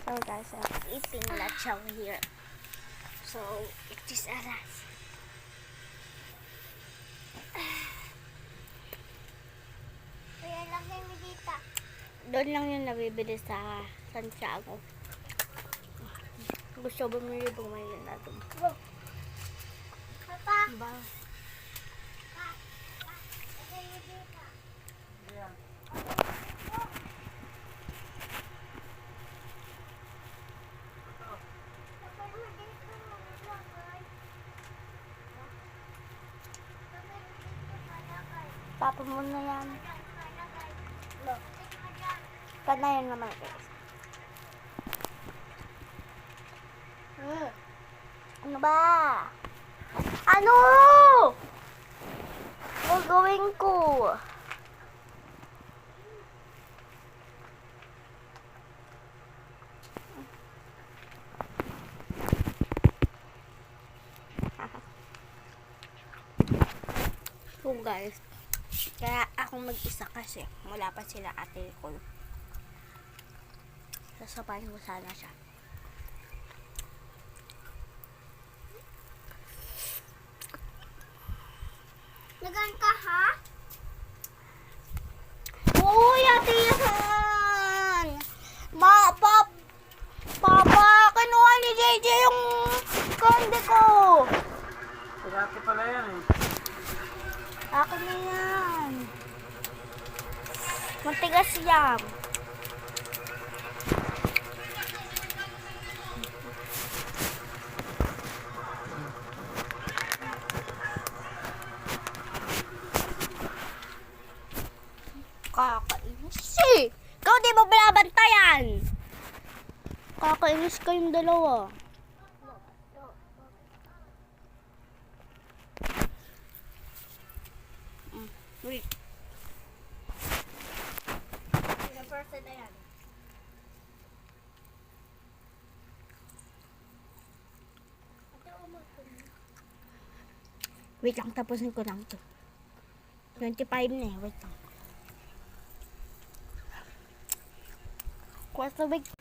So guys, I'm eating lechon here. So it is a rice. Kaya lagay mo dito. Doon lang yung nabibili sa Santiago. Gusto bumili na doon. Papa, Diba? lagay mo dito. Lagay mo dito. Lagay. Lagay mo dito. Lagay. Papa mo na yan. Lagay. Look. Lagay. Kana yan naman guys. Ano ba? Ano? Gagawin ko. So guys, kaya ako mag-isa kasi wala pa sila ate ko. Sasabahin ko sana siya. Lagan ka, ha? Uy, ate yan! Papa, kinuha ni JJ yung candy ko. Pagkati pala yan eh. Akin na yan. Matigas yan. Kakainis eh. Ikaw di mo binabantayan. Kakainis kayong dalawa. Wait. Ilang person na yan? Wait lang, tapusin ko lang to. 25 na eh. Wait lang. Kuha tubig.